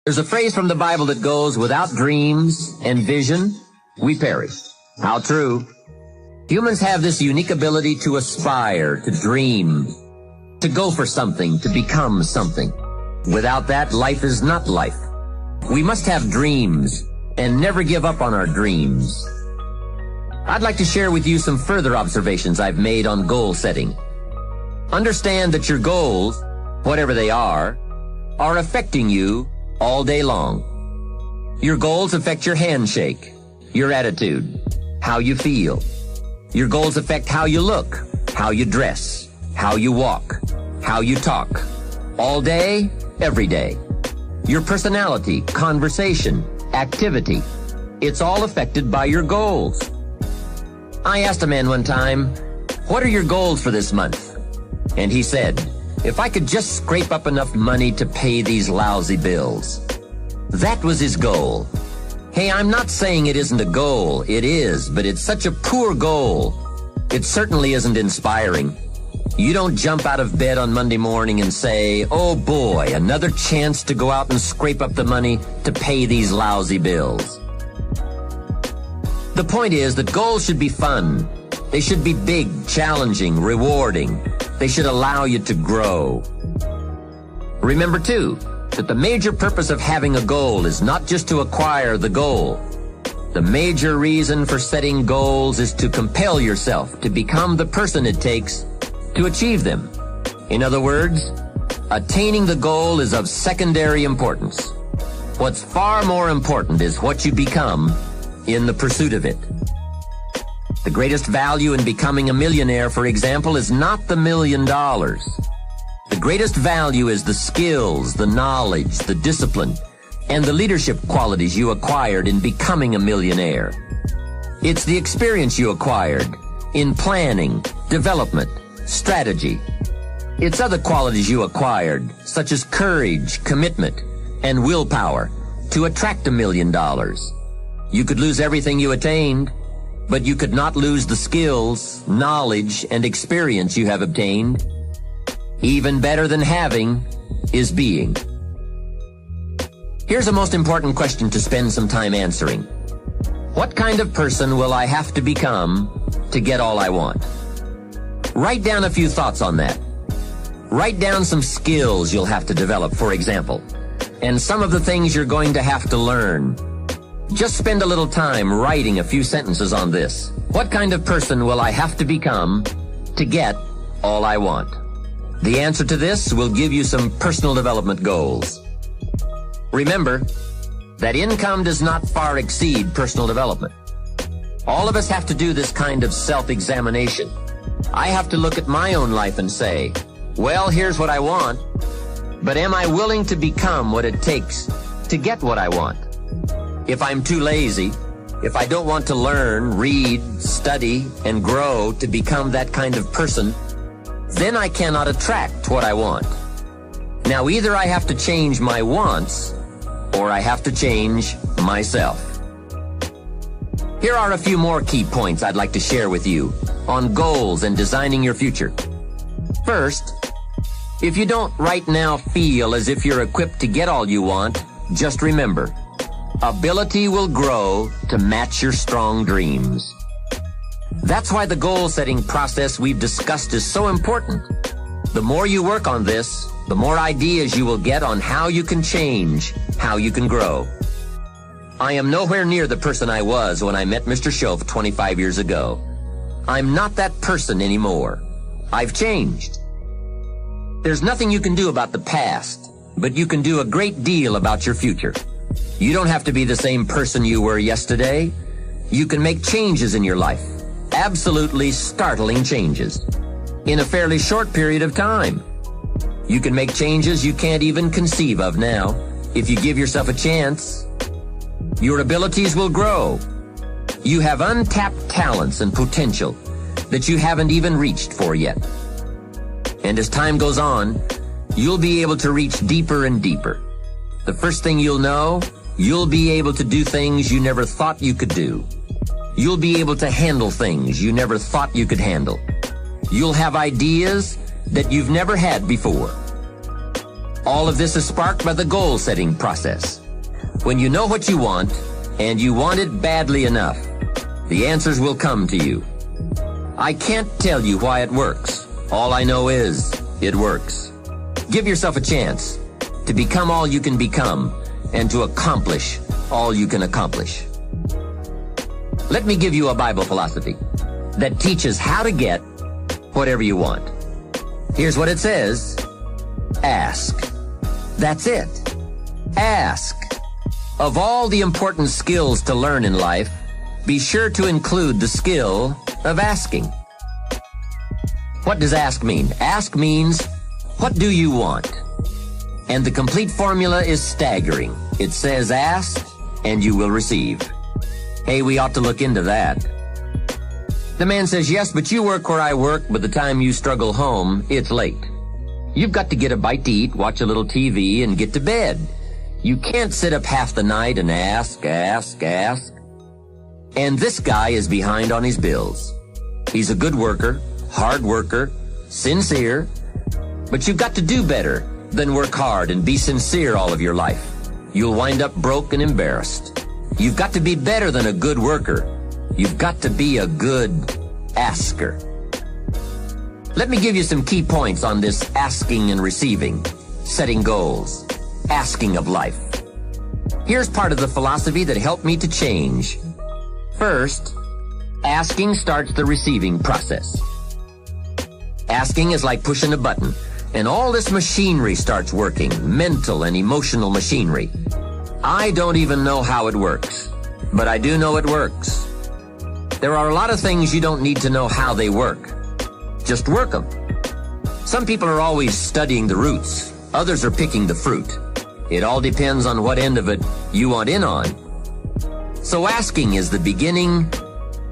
There's a phrase from the Bible that goes, without dreams and vision, we perish. How true. Humans have this unique ability to aspire, to dream, to go for something, to become something. Without that, life is not life. We must have dreams and never give up on our dreams. I'd like to share with you some further observations I've made on goal setting. Understand that your goals, whatever they are affecting you all day long. Your goals affect your handshake, your attitude, how you feel. Your goals affect how you look, how you dress, how you walk, how you talk. All day, every day. Your personality, conversation, activity. It's all affected by your goals. I asked a man one time, "What are your goals for this month?" And he said, "If I could just scrape up enough money to pay these lousy bills." That was his goal. Hey, I'm not saying it isn't a goal. It is, but it's such a poor goal. It certainly isn't inspiring. You don't jump out of bed on Monday morning and say, "Oh boy, another chance to go out and scrape up the money to pay these lousy bills." The point is that goals should be fun. They should be big, challenging, rewarding. They should allow you to grow. Remember, too, that the major purpose of having a goal is not just to acquire the goal. The major reason for setting goals is to compel yourself to become the person it takes to achieve them. In other words, attaining the goal is of secondary importance. What's far more important is what you become in the pursuit of it. The greatest value in becoming a millionaire, for example, is not the $1 million. The greatest value is the skills, the knowledge, the discipline, and the leadership qualities you acquired in becoming a millionaire. It's the experience you acquired in planning, development, strategy. It's other qualities you acquired, such as courage, commitment, and willpower, to attract $1 million. You could lose everything you attained, but you could not lose the skills, knowledge, and experience you have obtained. Even better than having is being. Here's a most important question to spend some time answering. What kind of person will I have to become to get all I want? Write down a few thoughts on that. Write down some skills you'll have to develop, for example, and some of the things you're going to have to learn. Just spend a little time writing a few sentences on this. What kind of person will I have to become to get all I want? The answer to this will give you some personal development goals. Remember that income does not far exceed personal development. All of us have to do this kind of self-examination. I have to look at my own life and say, well, here's what I want, but am I willing to become what it takes to get what I want? If I'm too lazy, if I don't want to learn, read, study, and grow to become that kind of person, then I cannot attract what I want. Now, either I have to change my wants, or I have to change myself. Here are a few more key points I'd like to share with you on goals and designing your future. First, if you don't right now feel as if you're equipped to get all you want, just remember, ability will grow to match your strong dreams. That's why the goal-setting process we've discussed is so important. The more you work on this, the more ideas you will get on how you can change, how you can grow. I am nowhere near the person I was when I met Mr. Schoaf 25 years ago. I'm not that person anymore. I've changed. There's nothing you can do about the past, but you can do a great deal about your future. You don't have to be the same person you were yesterday. You can make changes in your life, absolutely startling changes, in a fairly short period of time. You can make changes you can't even conceive of now, if you give yourself a chance. Your abilities will grow. You have untapped talents and potential that you haven't even reached for yet. And as time goes on, you'll be able to reach deeper and deeper. The first thing you'll know, you'll be able to do things you never thought you could do. You'll be able to handle things you never thought you could handle. You'll have ideas that you've never had before. All of this is sparked by the goal-setting process. When you know what you want, and you want it badly enough, the answers will come to you. I can't tell you why it works. All I know is, it works. Give yourself a chance to become all you can become, and to accomplish all you can accomplish. Let me give you a Bible philosophy that teaches how to get whatever you want. Here's what it says. Ask. That's it. Ask. Of all the important skills to learn in life, be sure to include the skill of asking. What does ask mean? Ask means, what do you want? And the complete formula is staggering. It says ask, and you will receive. Hey, we ought to look into that. The man says, yes, but you work where I work. By the time you struggle home, it's late. You've got to get a bite to eat, watch a little TV, and get to bed. You can't sit up half the night and ask. And this guy is behind on his bills. He's a good worker, hard worker, sincere, but you've got to do better than work hard and be sincere all of your life. You'll wind up broke and embarrassed. You've got to be better than a good worker. You've got to be a good asker. Let me give you some key points on this asking and receiving, setting goals, asking of life. Here's part of the philosophy that helped me to change. First, asking starts the receiving process. Asking is like pushing a button, and all this machinery starts working, mental and emotional machinery. I don't even know how it works, but I do know it works. There are a lot of things you don't need to know how they work. Just work them. Some people are always studying the roots. Others are picking the fruit. It all depends on what end of it you want in on. So asking is the beginning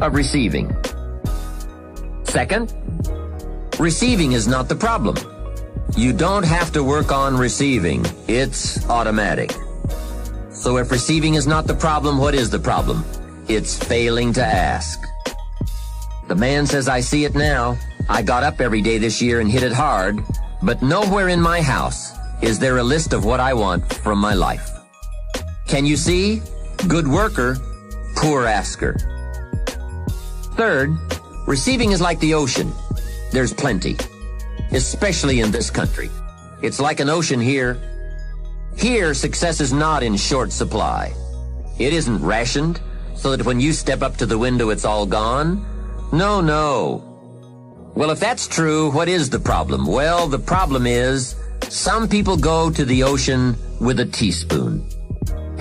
of receiving. Second, receiving is not the problem. You don't have to work on receiving. It's automatic. So if receiving is not the problem, what is the problem? It's failing to ask. The man says, I see it now. I got up every day this year and hit it hard, but nowhere in my house is there a list of what I want from my life. Can you see? Good worker, poor asker. Third, receiving is like the ocean. There's plenty, especially in this country. It's like an ocean here. Here, success is not in short supply. It isn't rationed so that when you step up to the window, it's all gone. No. Well, if that's true, what is the problem? Well, the problem is some people go to the ocean with a teaspoon.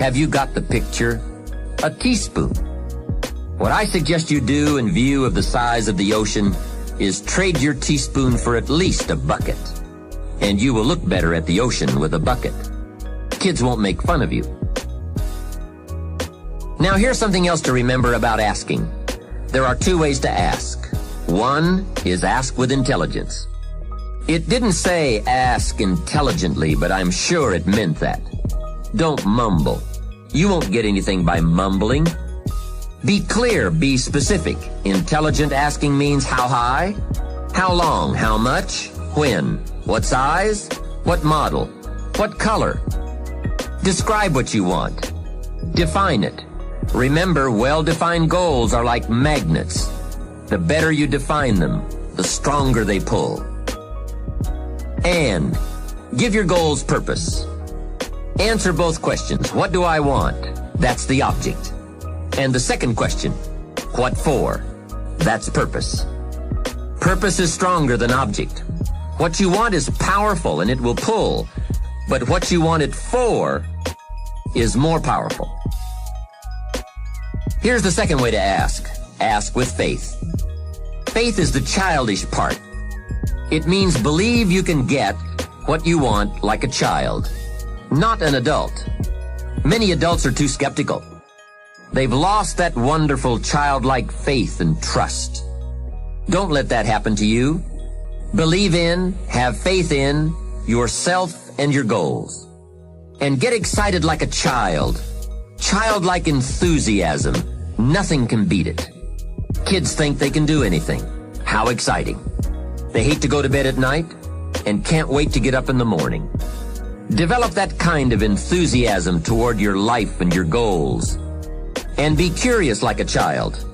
Have you got the picture? A teaspoon. What I suggest you do in view of the size of the ocean is trade your teaspoon for at least a bucket. And you will look better at the ocean with a bucket. Kids won't make fun of you. Now here's something else to remember about asking. There are two ways to ask. One is ask with intelligence. It didn't say ask intelligently, but I'm sure it meant that. Don't mumble. You won't get anything by mumbling. Be clear, be specific. Intelligent asking means how high, how long, how much, when, what size, what model, what color. Describe what you want. Define it. Remember, well-defined goals are like magnets. The better you define them, the stronger they pull. And give your goals purpose. Answer both questions. What do I want? That's the object. And the second question, what for? That's purpose. Purpose is stronger than object. What you want is powerful and it will pull, but what you want it for is more powerful. Here's the second way to ask. Ask with faith. Faith is the childish part. It means believe you can get what you want like a child, not an adult. Many adults are too skeptical. They've lost that wonderful childlike faith and trust. Don't let that happen to you. Believe in, have faith in yourself and your goals. And get excited like a child. Childlike enthusiasm. Nothing can beat it. Kids think they can do anything. How exciting. They hate to go to bed at night and can't wait to get up in the morning. Develop that kind of enthusiasm toward your life and your goals. And be curious like a child.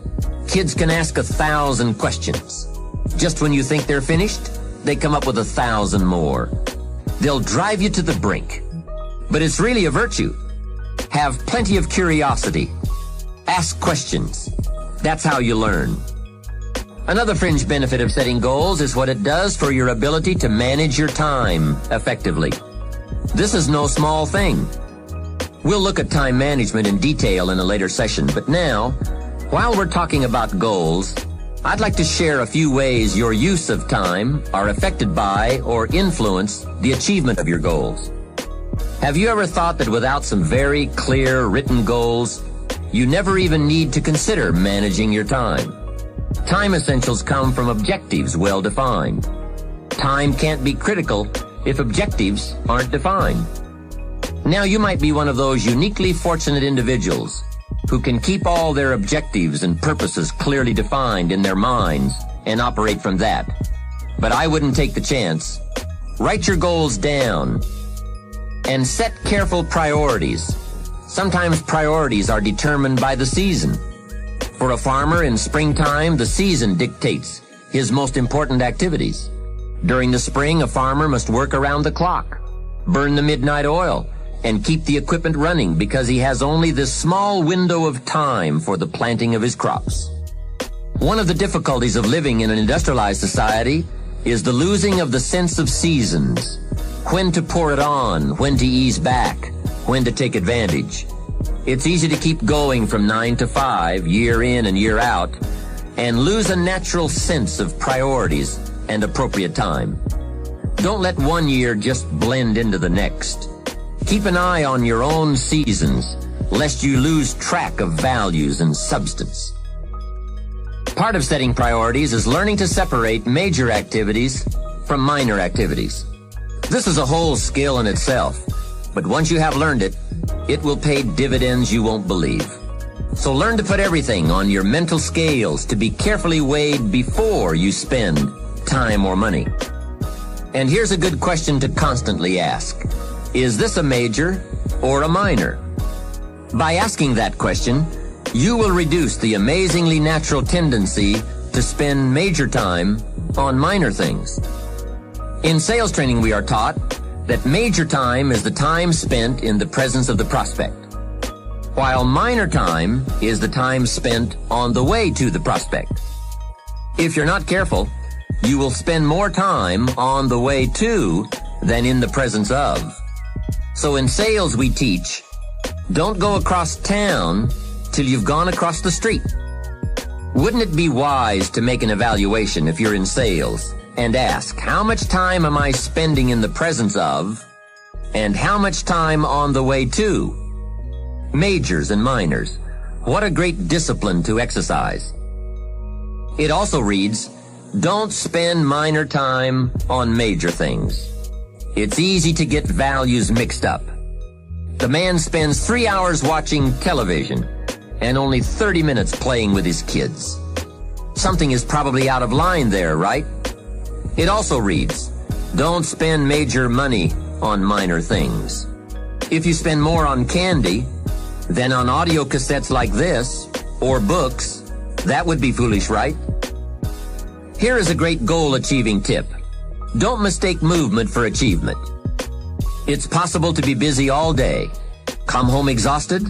Kids can ask 1,000 questions. Just when you think they're finished, they come up with 1,000 more. They'll drive you to the brink. But it's really a virtue. Have plenty of curiosity. Ask questions. That's how you learn. Another fringe benefit of setting goals is what it does for your ability to manage your time effectively. This is no small thing. We'll look at time management in detail in a later session, but now, while we're talking about goals, I'd like to share a few ways your use of time are affected by or influence the achievement of your goals. Have you ever thought that without some very clear written goals, you never even need to consider managing your time? Time essentials come from objectives well defined. Time can't be critical if objectives aren't defined. Now you might be one of those uniquely fortunate individuals who can keep all their objectives and purposes clearly defined in their minds and operate from that. But I wouldn't take the chance. Write your goals down and set careful priorities. Sometimes priorities are determined by the season. For a farmer in springtime, the season dictates his most important activities. During the spring, a farmer must work around the clock, burn the midnight oil, and keep the equipment running because he has only this small window of time for the planting of his crops. One of the difficulties of living in an industrialized society is the losing of the sense of seasons. When to pour it on, when to ease back, when to take advantage. It's easy to keep going from 9 to 5, year in and year out, and lose a natural sense of priorities and appropriate time. Don't let one year just blend into the next. Keep an eye on your own seasons, lest you lose track of values and substance. Part of setting priorities is learning to separate major activities from minor activities. This is a whole skill in itself, but once you have learned it, it will pay dividends you won't believe. So learn to put everything on your mental scales to be carefully weighed before you spend time or money. And here's a good question to constantly ask. Is this a major or a minor? By asking that question, you will reduce the amazingly natural tendency to spend major time on minor things. In sales training, we are taught that major time is the time spent in the presence of the prospect, while minor time is the time spent on the way to the prospect. If you're not careful, you will spend more time on the way to than in the presence of. So in sales we teach, don't go across town till you've gone across the street. Wouldn't it be wise to make an evaluation if you're in sales and ask, how much time am I spending in the presence of, and how much time on the way to? Majors and minors. What a great discipline to exercise. It also reads, don't spend minor time on major things. It's easy to get values mixed up. The man spends 3 hours watching television and only 30 minutes playing with his kids. Something is probably out of line there, right? It also reads, don't spend major money on minor things. If you spend more on candy than on audio cassettes like this, or books, that would be foolish, right? Here is a great goal-achieving tip. Don't mistake movement for achievement. It's possible to be busy all day, come home exhausted,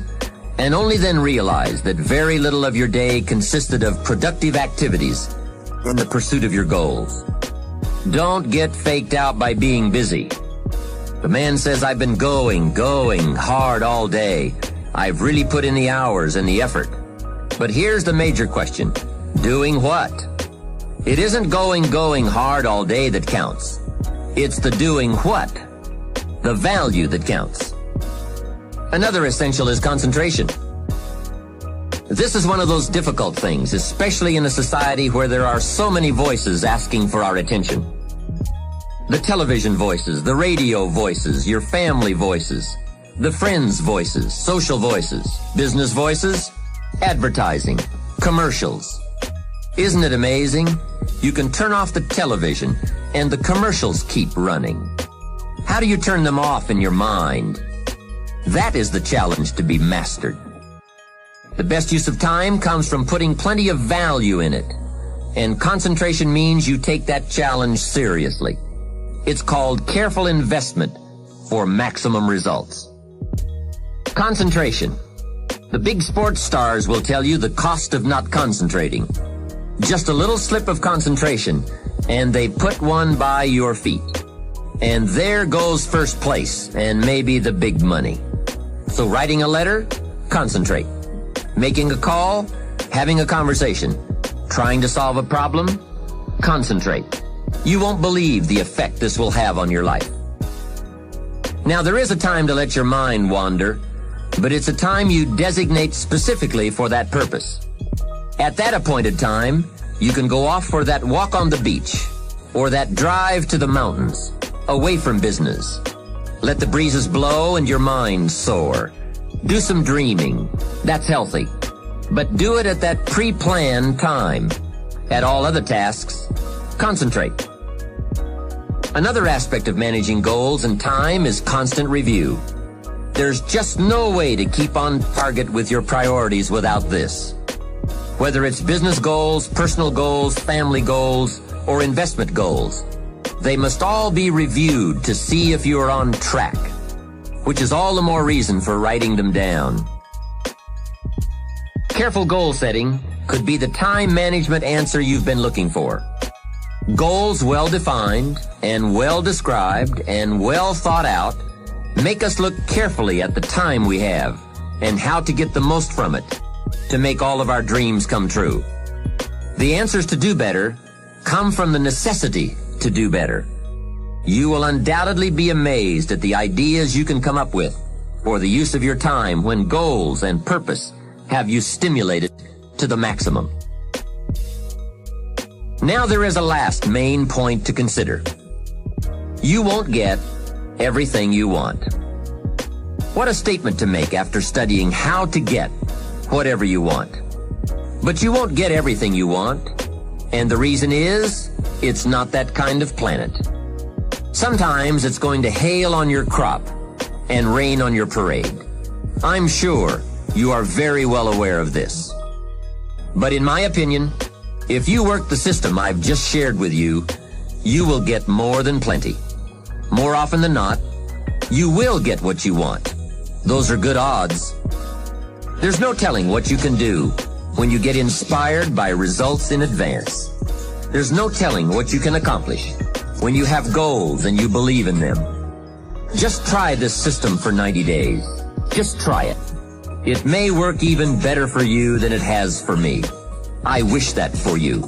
and only then realize that very little of your day consisted of productive activities in the pursuit of your goals. Don't get faked out by being busy. The man says, I've been going hard all day. I've really put in the hours and the effort. But here's the major question. Doing what? It isn't going hard all day that counts. It's the doing what, the value that counts. Another essential is concentration. This is one of those difficult things, especially in a society where there are so many voices asking for our attention. The television voices, the radio voices, your family voices, the friends' voices, social voices, business voices, advertising, commercials. Isn't it amazing? You can turn off the television and the commercials keep running. How do you turn them off in your mind? That is the challenge to be mastered. The best use of time comes from putting plenty of value in it. And concentration means you take that challenge seriously. It's called careful investment for maximum results. Concentration. The big sports stars will tell you the cost of not concentrating. Just a little slip of concentration, and they put one by your feet. And there goes first place, and maybe the big money. So writing a letter, concentrate. Making a call, having a conversation. Trying to solve a problem, concentrate. You won't believe the effect this will have on your life. Now, there is a time to let your mind wander, but it's a time you designate specifically for that purpose. At that appointed time, you can go off for that walk on the beach, or that drive to the mountains, away from business. Let the breezes blow and your mind soar. Do some dreaming. That's healthy. But do it at that pre-planned time. At all other tasks, concentrate. Another aspect of managing goals and time is constant review. There's just no way to keep on target with your priorities without this. Whether it's business goals, personal goals, family goals, or investment goals, they must all be reviewed to see if you are on track, which is all the more reason for writing them down. Careful goal setting could be the time management answer you've been looking for. Goals well defined and well described and well thought out make us look carefully at the time we have and how to get the most from it to make all of our dreams come true. The answers to do better come from the necessity to do better. You will undoubtedly be amazed at the ideas you can come up with for the use of your time when goals and purpose have you stimulated to the maximum. Now there is a last main point to consider. You won't get everything you want. What a statement to make after studying how to get whatever you want. But you won't get everything you want, and the reason is, it's not that kind of planet. Sometimes it's going to hail on your crop and rain on your parade. I'm sure you are very well aware of this. But in my opinion, if you work the system I've just shared with you, you will get more than plenty. More often than not, you will get what you want. Those are good odds. There's no telling what you can do when you get inspired by results in advance. There's no telling what you can accomplish when you have goals and you believe in them. Just try this system for 90 days. Just try it. It may work even better for you than it has for me. I wish that for you.